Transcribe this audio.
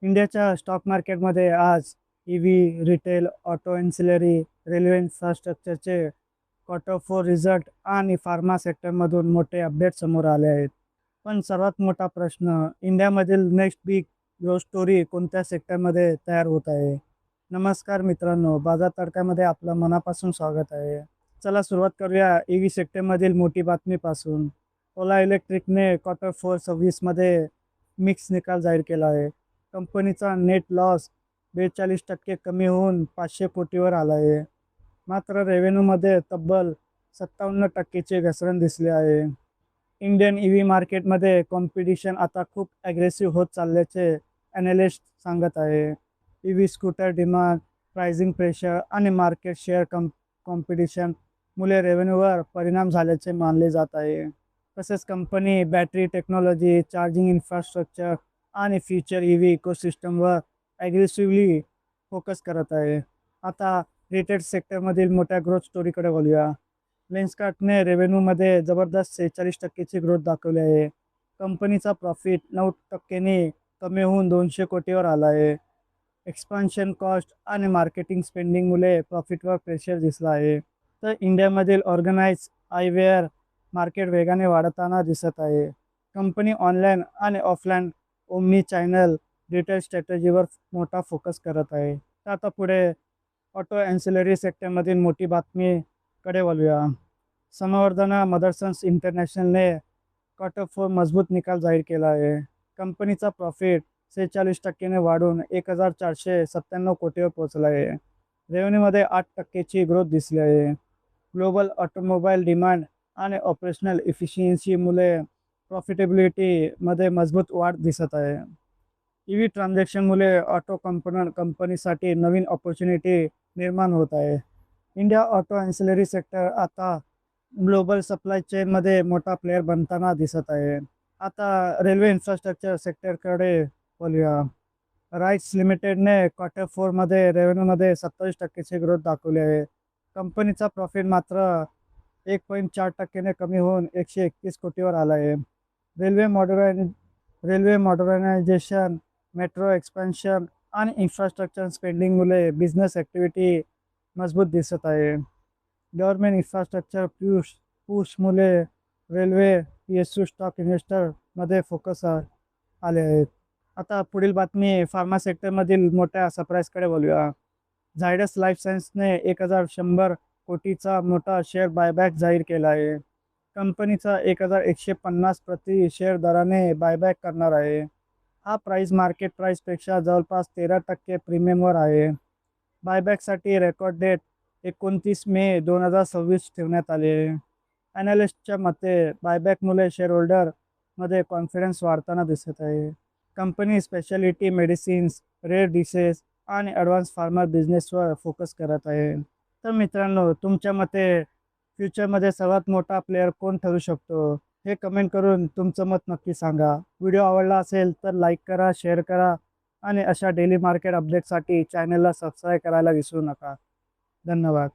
इंडियाच्या स्टॉक मार्केटमध्ये आज EV, retail, auto ancillary, railway इन्फ्रास्ट्रक्चरचे क्वार्टर फोर रिझल्ट आणि फार्मा सेक्टरमधून मोठे अपडेट समोर आले आहेत. पण सर्वात मोठा प्रश्न, इंडियामधील नेक्स्ट बिग ग्रोथ स्टोरी कोणत्या सेक्टरमध्ये तयार होत आहे? नमस्कार मित्रांनो, बाजार तडक्यामध्ये आपलं मनापासून स्वागत आहे. चला सुरुवात करूया ईव्ही सेक्टरमधील मोठी बातमीपासून. ओला इलेक्ट्रिकने क्वार्टर फोर 26मध्ये मिक्स निकाल जाहीर केला आहे. कंपनीचा नेट लॉस 42% कमी होऊन 500 कोटीवर आला आहे. मात्र रेव्हेन्यूमध्ये तब्बल 57%ची घसरण दिसली आहे. इंडियन ईव्ही मार्केटमध्ये कॉम्पिटिशन आता खूप ॲग्रेसिव्ह होत चालल्याचे ॲनालिस्ट सांगत आहे. EV scooter demand, pricing pressure आणि मार्केट शेअर कॉम्पिटिशनमुळे रेव्हेन्यूवर परिणाम झाल्याचे मानले जात आहे. तसेच company battery technology, charging infrastructure आणि फ्युचर ईव्ही इकोसिस्टमवर ॲग्रेसिव्हली फोकस करत आहे. आता रिटेल सेक्टरमधील मोठ्या ग्रोथ स्टोरीकडे बोलूया. लेन्सकार्टने रेव्हेन्यूमध्ये जबरदस्त 46%ची ग्रोथ दाखवली आहे. कंपनीचा प्रॉफिट 9%ने कमी होऊन 200 कोटीवर आला आहे. एक्सपान्शन कॉस्ट आणि मार्केटिंग स्पेंडिंगमुळे प्रॉफिटवर प्रेशर दिसला आहे. तर इंडियामधील ऑर्गनाइज आयवेअर मार्केट वेगाने वाढताना दिसत आहे. कंपनी ऑनलाईन आणि ऑफलाईन ओमनी चॅनल रिटेल स्ट्रॅटेजीवर मोठा फोकस करत आहे. तर आता पुढे ऑटो ॲन्सिलरी सेक्टरमधील मोठी बातमीकडे वळूया. समवर्धना मदरसन्स इंटरनॅशनलने क्वार्टर फोर मजबूत निकाल जाहीर केला आहे. कंपनीचा प्रॉफिट 46%ने वाढून 1497 कोटीवर पोहोचला आहे. रेव्हेन्यूमध्ये 8%ची ग्रोथ दिसली आहे. ग्लोबल ऑटोमोबाईल डिमांड आणि ऑपरेशनल इफिशियन्सीमुळे प्रॉफिटेबिलिटीमध्ये मजबूत वाढ दिसत आहे. ईव्ही ट्रान्झॅक्शनमुळे ऑटो कंपोनंट कंपनीसाठी नवीन ऑपॉर्च्युनिटी निर्माण होत आहे. इंडिया ऑटो ॲन्सिलरी सेक्टर आता ग्लोबल सप्लाय चेनमध्ये मोठा प्लेयर बनताना दिसत आहे. आता रेल्वे इन्फ्रास्ट्रक्चर सेक्टरकडे बोलूया. राईट्स लिमिटेडने क्वार्टर फोरमध्ये रेव्हेन्यूमध्ये 27%ची ग्रोथ दाखवली आहे. कंपनीचा प्रॉफिट मात्र 1.4%ने कमी होऊन 131 कोटीवर आला आहे. रेल्वे मॉडर्नायझेशन, मेट्रो एक्सपान्शन आणि इन्फ्रास्ट्रक्चर स्पेंडिंगमुळे बिझनेस ॲक्टिव्हिटी मजबूत दिसत आहे. गव्हर्नमेंट इन्फ्रास्ट्रक्चर पुशमुळे रेल्वे PSU स्टॉक इन्व्हेस्टरमध्ये फोकस आले आहेत. आता पुढील बातमी फार्मा सेक्टरमधील मोठ्या सरप्राईजकडे बोलूया. झायडस लाईफ सायन्सने 1100 कोटीचा मोठा शेअर बायबॅक जाहीर केला आहे. कंपनीचा 1150 प्रति शेअर दराने बायबॅक करणार आहे. हा प्राईस मार्केट प्राईसपेक्षा जवळपास 13% प्रीमियमवर आहे. बायबॅकसाठी रेकॉर्ड डेट 29 मे 2026 ठेवण्यात आले आहे. ॲनालिस्टच्या मते बायबॅकमुळे शेअरहोल्डरमध्ये कॉन्फिडन्स वाढताना दिसत आहे. Company speciality medicines, rare dishes आणि ॲडव्हान्स फार्मा बिझनेसवर फोकस करत आहे. तर मित्रांनो, तुमच्या मते फ्युचरमध्ये सर्वात मोठा प्लेयर कोण ठरू शकतो? हे कमेंट करून तुमचं मत नक्की सांगा. व्हिडिओ आवडला असेल तर लाईक करा, शेअर करा आणि अशा डेली मार्केट अपडेटसाठी चॅनलला सबस्क्राईब करायला विसरू नका. धन्यवाद.